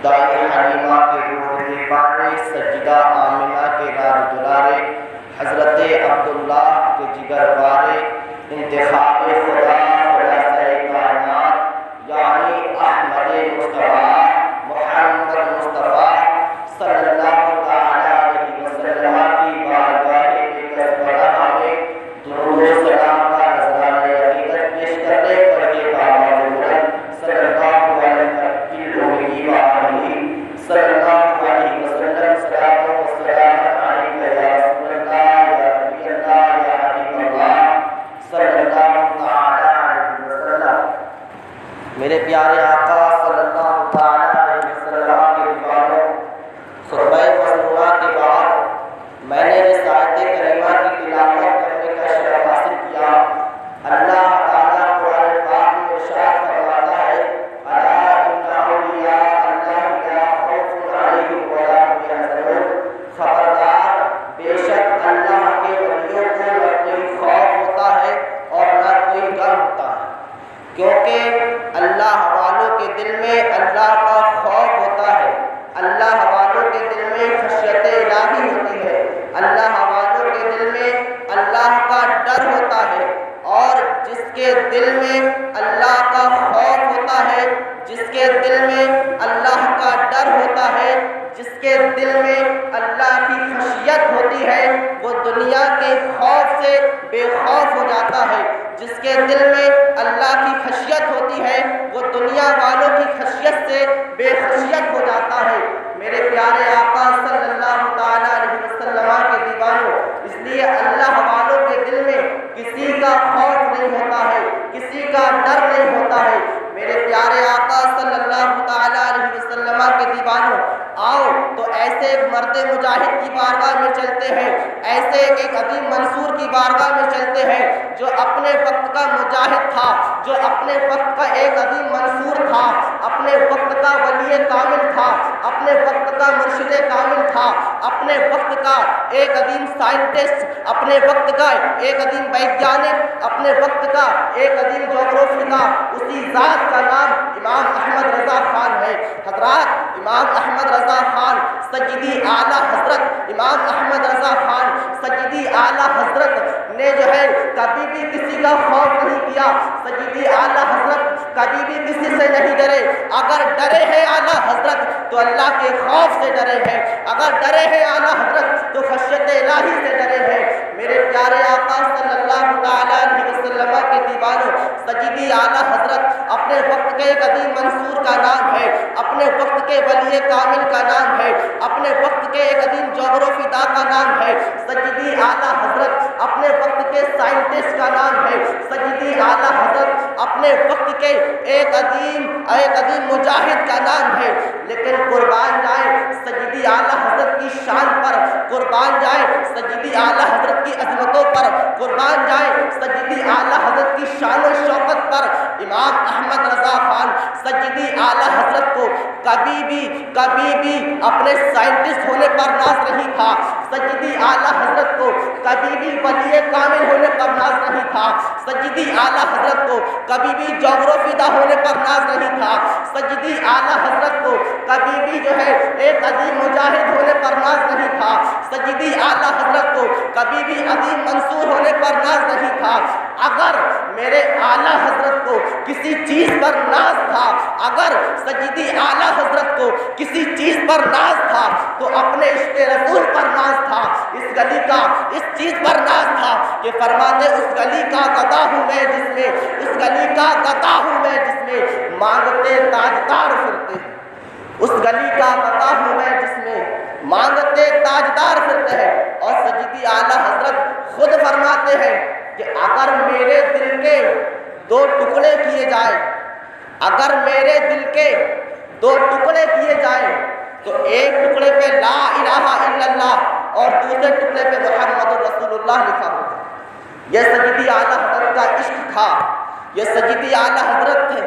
دائی حلیمہ کے روح کے پارے، سجدہ آمنہ کے راز دلارے، حضرت عبداللہ کے جگر پارے، انتخاب خدا خلاصۂ کائنات یعنی احمد مصطفیٰ محمد مصطفیٰ صلی اللہ تعالیٰ علیہ وسلم کی بارگاہ کربلا میں درود و سلام کا نذرانہ عقیدت پیش کرنے پر یہ کام صلی اللہ علیہ وسلم صلی اللہ علیہ وسلم صلاۃ و سلام علیک یا رسول اللہ یا نبی اللہ یا حبیب اللہ صلی اللہ تعالیٰ علیہ وسلم۔ میرے پیارے آقا صلی اللہ تعالیٰ علیہ وسلم کے دیوانوں، خطبہ مسنونہ کے بعد میں نے اس آیت کریمہ کی تلاوت کرنے کا شرف حاصل کیا۔ اللہ تعالیٰ قرآن پاک میں ارشاد فرماتا ہے، الا ان اولیاء اللہ لا خوف علیہم ولا هم یحزنون، خبردار بے شک اللہ کے ولیوں کو نہ کوئی خوف ہوتا ہے اور نہ کوئی غم ہوتا ہے، کیونکہ اللہ والوں کے دل میں اللہ کا خوف ہوتا ہے، اللہ والوں کے دل میں خشیت الہی ہوتی ہے، اللہ والوں کے دل میں اللہ کا ڈر ہوتا ہے، اور جس کے دل میں اللہ کا خوف ہوتا ہے، جس کے دل میں اللہ کا ڈر ہوتا ہے، جس کے دل میں اللہ کی خشیت ہوتی ہے، وہ دنیا کے خوف سے بے خوف ہو جاتا ہے۔ جس کے دل میں اللہ کی خشیت ہوتی ہے وہ دنیا والوں کی خشیت سے بے خشیت ہو جاتا ہے۔ میرے پیارے آقا صلی اللہ تعالیٰ علیہ وسلم کے دیوانوں، اس لیے اللہ والوں کے دل میں کسی کا خوف نہیں ہوتا ہے، کسی کا ڈر نہیں ہوتا ہے۔ میرے پیارے آقا صلی اللہ تعالیٰ علیہ وسلم کے دیوانوں، آؤ تو ایسے ایک مرد مجاہد کی بارگاہ میں چلتے ہیں، ایسے ایک عظیم منصور کی بارگاہ میں چلتے ہیں جو اپنے وقت کا مجاہد تھا، جو اپنے وقت کا ایک عظیم منصور تھا، اپنے وقت کا ولی کامل تھا، اپنے وقت کا مرشد کامل تھا، اپنے وقت کا ایک عظیم سائنٹسٹ، اپنے وقت کا ایک عظیم ویگیانک، اپنے وقت کا ایک عظیم جغرافی تھا۔ اسی ذات کا نام امام احمد رضا خان ہے۔ حضرات، امام احمد رضا خان سیدی اعلیٰ حضرت امام احمد رضا خان سیدی اعلیٰ حضرت نے جو ہے کبھی بھی کسی کا خوف نہیں کیا۔ سیدی اعلیٰ حضرت کبھی بھی کسی سے نہیں ڈرے۔ اگر ڈرے ہیں اعلیٰ حضرت تو اللہ کے خوف سے ڈرے ہیں، اگر ڈرے ہیں اعلیٰ حضرت تو خشیت الہی سے ڈرے ہیں۔ میرے پیارے آقا صلی اللہ تعالیٰ علیہ وسلم کے دیوانوں، سیدی اعلیٰ حضرت اپنے وقت کے ایک عظیم منصور کا نام ہے، اپنے وقت کے ولی کامل کا نام ہے، اپنے وقت کے ایک عظیم جغرافی داں کا نام ہے۔ سیدی اعلیٰ حضرت اپنے وقت کے سائنٹسٹ کا نام ہے۔ سیدی اعلیٰ حضرت اپنے وقت کے ایک عظیم مجاہد کا نام ہے۔ لیکن قربان جائیں سیدی اعلیٰ حضرت کی شان پر، قربان جائیں سیدی اعلیٰ حضرت کی عظمتوں پر، قربان جائیں سیدی اعلیٰ حضرت کی شان و شوکت پر، امام احمد رضا خان سیدی اعلیٰ حضرت کو کبھی بھی اپنے سائنٹسٹ ہونے پر ناز نہیں تھا۔ سیدی اعلیٰ حضرت کو کبھی بھی ولی کامل ہونے پر ناز نہیں تھا۔ سیدی اعلیٰ حضرت کو کبھی بھی جغرافی داں ہونے پر ناز نہیں تھا۔ سیدی اعلیٰ حضرت کو کبھی بھی جو ہے ایک عظیم مجاہد ہونے پر ناز نہیں تھا۔ سیدی اعلیٰ حضرت کو کبھی بھی عظیم منصور ہونے پر ناز نہیں تھا۔ اگر میرے اعلیٰ حضرت کو کسی چیز پر ناز تھا، اگر سیدی اعلیٰ حضرت کو کسی چیز پر ناز تھا تو اپنے عشق رسول پر ناز تھا، اس گلی کا اس چیز پر ناز تھا کہ فرماتے اس گلی کا گدا ہوں میں جس میں، اس گلی کا گدا ہوں میں جس میں مانگتے تاجدار پھرتے ہیں، اس گلی کا گدا ہوں میں جس میں مانگتے تاجدار پھرتے ہیں۔ اور سیدی اعلیٰ حضرت خود فرماتے ہیں کہ اگر میرے دل کے دو ٹکڑے کیے جائیں، اگر میرے دل کے دو ٹکڑے کیے جائیں تو ایک ٹکڑے پہ لا الہ الا اللہ اور دوسرے ٹکڑے پہ محمد رسول اللہ لکھا ہوگا۔ یہ سیدی اعلیٰ حضرت کا عشق تھا، یہ سیدی اعلیٰ حضرت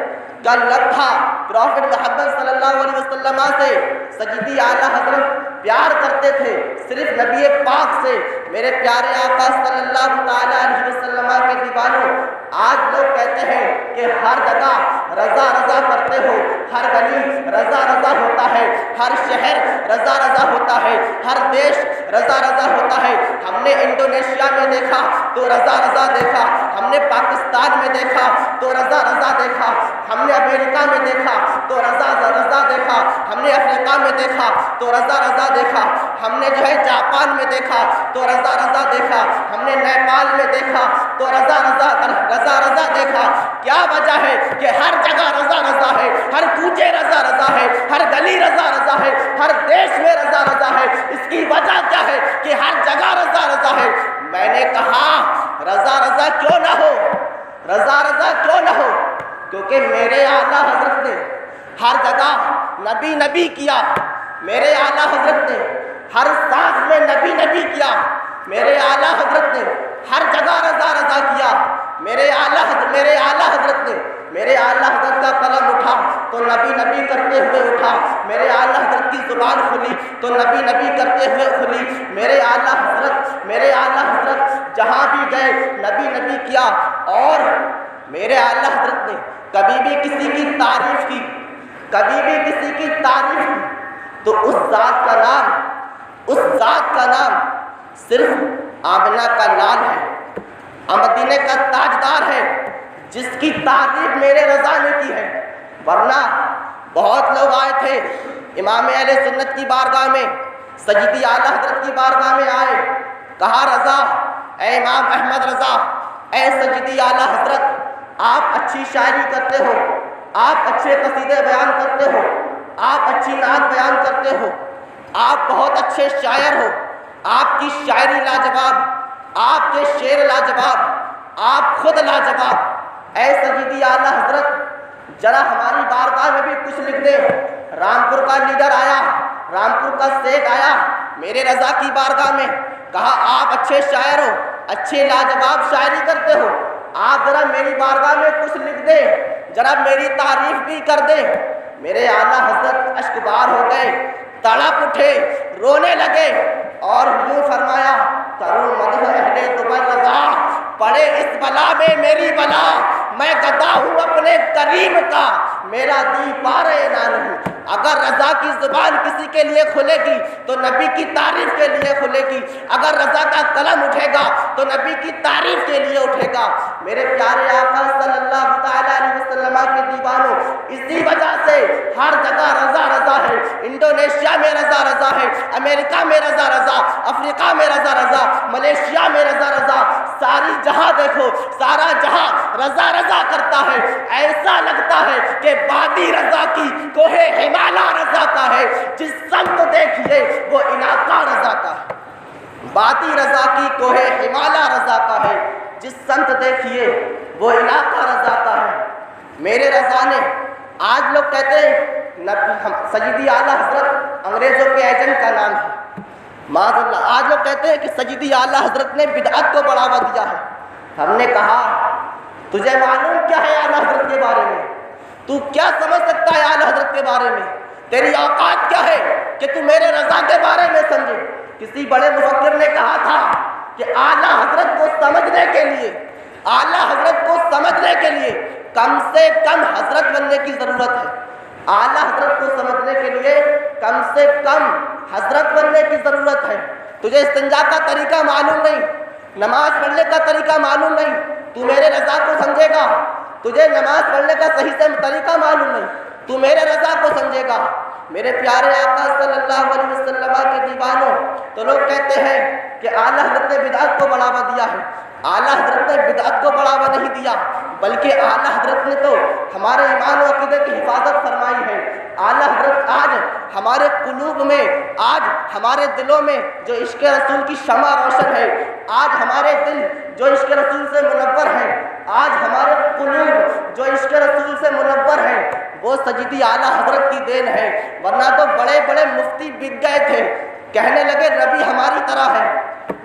کا لب تھا۔ پروفٹ محمد صلی اللہ علیہ وسلم سے سیدی اعلیٰ حضرت پیار کرتے تھے صرف نبی پاک سے۔ میرے پیارے آقا صلی اللہ تعالیٰ علیہ وسلم کے دیوانوں، آج لوگ کہتے ہیں کہ ہر جگہ رضا رضا کرتے ہو، ہر گلی رضا رضا ہوتا ہے، ہر شہر رضا رضا ہوتا ہے، ہر دیش رضا رضا ہوتا ہے۔ ہم نے انڈونیشیا میں دیکھا تو رضا رضا دیکھا، ہم نے پاکستان میں دیکھا تو رضا رضا دیکھا، ہم نے امریکہ میں دیکھا تو رضا رضا دیکھا، ہم نے افریقہ میں دیکھا تو رضا رضا دیکھا، ہم نے جو ہے جاپان میں دیکھا تو رضا رضا دیکھا، ہم نے نیپال میں دیکھا تو رضا رضا رضا دیکھا۔ کیا وجہ ہے کہ ہر جگہ رضا رضا ہے، ہر کوچے رضا رضا ہے، ہر گلی رضا رضا ہے، ہر دیش میں رضا رضا ہے؟ اس کی وجہ کیا ہے کہ ہر جگہ رضا رضا ہے؟ میں نے کہا رضا رضا کیوں نہ ہو، رضا رضا کیوں نہ ہو؟ کیونکہ میرے اعلیٰ حضرت نے ہر جگہ نبی نبی کیا، میرے اعلیٰ حضرت نے ہر سانس میں نبی نبی کیا، میرے اعلیٰ حضرت نے ہر جگہ رضا رضا کیا، میرے اعلیٰ حضرت نے میرے اعلیٰ حضرت کا قلم اٹھا تو نبی نبی کرتے ہوئے اٹھا، میرے اعلیٰ حضرت کی زبان کھلی تو نبی نبی کرتے ہوئے کھلی، میرے اعلیٰ حضرت جہاں بھی گئے نبی نبی کیا۔ اور میرے اعلیٰ حضرت نے کبھی بھی کسی کی تعریف کی، کبھی بھی کسی کی تعریف کی تو اس ذات کا نام صرف آمنہ کا لال ہے، مدینے کا تاجدار ہے، جس کی تعریف میرے رضا نے کی ہے۔ ورنہ بہت لوگ آئے تھے امام اہل سنت کی بارگاہ میں، سیدی اعلیٰ حضرت کی بارگاہ میں آئے، کہا رضا، اے امام احمد رضا، اے سیدی اعلیٰ حضرت، آپ اچھی شاعری کرتے ہو، آپ اچھے قصیدے بیان کرتے ہو، آپ اچھی نعت بیان کرتے ہو، آپ بہت اچھے شاعر ہو، آپ کی شاعری لاجواب، آپ کے شعر لاجواب، آپ خود لاجواب۔ اے سیدی اعلیٰ حضرت، ذرا ہماری بارگاہ میں بھی کچھ لکھ دیں۔ رامپور کا لیڈر آیا، رامپور کا سیٹ آیا میرے رضا کی بارگاہ میں، کہا آپ اچھے شاعر ہو، اچھے لاجواب شاعری کرتے ہو، آپ ذرا میری بارگاہ میں کچھ لکھ دیں، ذرا میری تعریف بھی کر دیں۔ میرے اعلیٰ حضرت اشک بار ہو گئے، تڑپ اٹھے، رونے لگے اور یوں فرمایا، کروں مدح اہل دبر رضا، پڑے اس بلا میں میری بلا، میں گدا ہوں اپنے کریم کا، میرا دی پارے نہ نہیں۔ اگر رضا کی زبان کسی کے لیے کھلے گی تو نبی کی تعریف کے لیے کھلے گی، اگر رضا کا قلم اٹھے گا تو نبی کی تعریف کے لیے اٹھے گا۔ میرے پیارے آقا صلی اللہ تعالیٰ علیہ وسلم کے دیوانوں، اسی وجہ سے ہر جگہ رضا رضا ہے۔ انڈونیشیا میں رضا رضا ہے، امریکہ میں رضا رضا، افریقہ میں رضا رضا، ملیشیا میں رضا رضا، ساری جہاں دیکھو سارا جہاں رضا رضا کرتا ہے۔ ایسا لگتا ہے کہ وادی رضا کی کوہ ہمالا رضا کا ہے، جس سمت دیکھیے وہ علاقہ رضا کا ہے۔ وادی رضا کی کوہ ہمالا رضا کا ہے، جس سمت دیکھیے وہ علاقہ رضا کا ہے۔ میرے رضا نے، آج لوگ کہتے ہیں سیدی اعلیٰ حضرت انگریزوں کے ایجنٹ کا نام ہے، معاذ اللہ، آج لوگ کہتے ہیں کہ سیدی اعلیٰ حضرت نے بدعت کو بڑھاوا دیا ہے۔ ہم نے کہا تجھے معلوم کیا ہے اعلیٰ حضرت کے بارے میں؟ تو کیا سمجھ سکتا ہے اعلیٰ حضرت کے بارے میں؟ تیری اوقات کیا ہے کہ تو میرے رضا کے بارے میں سمجھے؟ کسی بڑے مفکر نے کہا تھا کہ اعلیٰ حضرت کو سمجھنے کے لیے، اعلیٰ حضرت کو سمجھنے کے لیے کم سے کم حضرت بننے کی ضرورت ہے۔ اعلیٰ حضرت کو سمجھنے کے لیے کم سے کم حضرت بننے کی ضرورت ہے۔ تجھے استنجا کا طریقہ معلوم نہیں، نماز پڑھنے کا طریقہ معلوم نہیں، تو میرے رضا کو سمجھے گا؟ تجھے نماز پڑھنے کا صحیح سے طریقہ معلوم نہیں، تو میرے رضا کو سمجھے گا؟ میرے پیارے آقا صلی اللہ علیہ وسلم کے دیوانوں، تو لوگ کہتے ہیں کہ اعلیٰ حضرت نے بدعت کو بڑھاوا دیا ہے۔ اعلیٰ حضرت نے بدعت کو بڑھاوا نہیں دیا، بلکہ اعلیٰ حضرت نے تو ہمارے ایمان و عقیدے کی حفاظت فرمائی ہے۔ اعلیٰ حضرت آج ہمارے قلوب میں، آج ہمارے دلوں میں جو عشق رسول کی شمع روشن ہے، آج ہمارے دل جو عشق رسول سے منور ہیں، آج ہمارے قلوب جو عشق رسول سے منور ہیں، وہ سیدی اعلیٰ حضرت کی دین ہے۔ ورنہ تو بڑے بڑے مفتی بک گئے تھے، کہنے لگے نبی ہماری طرح ہے،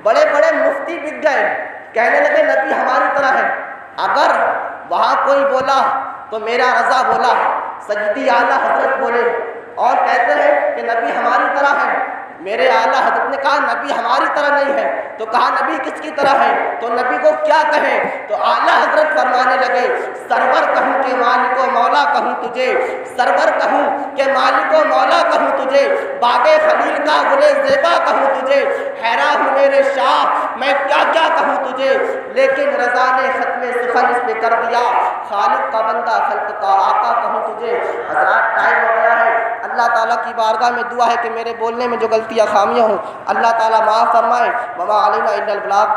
بڑے بڑے مفتی بک گئے، کہنے لگے نبی ہماری طرح ہے۔ اگر وہاں کوئی بولا تو میرا رضا بولا، سیدی اعلیٰ حضرت بولے اور کہتے ہیں کہ نبی ہماری طرح ہے، میرے اعلیٰ حضرت نے کہا نبی ہماری طرح نہیں ہے، تو کہا نبی کس کی طرح ہے؟ تو نبی کو کیا کہیں؟ تو اعلیٰ حضرت فرمانے لگے سرور کہوں کہ مالک و مولا کہوں تجھے، سرور کہوں کہ مالک و مولا کہوں تجھے، باغ خلیل کا گل زیبا کہوں تجھے، حیران ہوں میرے شاہ میں کیا کیا کہوں تجھے، لیکن رضا نے ختم سخن اس پہ کر دیا، خالق کا بندہ خلق کا آقا کہوں تجھے۔ حضرات ٹائم ہو گیا ہے، اللہ تعالیٰ کی بارگاہ میں دعا ہے کہ میرے بولنے میں جو غلطیاں خامیاں ہوں اللہ تعالیٰ معاف فرمائے۔ وما علینا الا البلاغ۔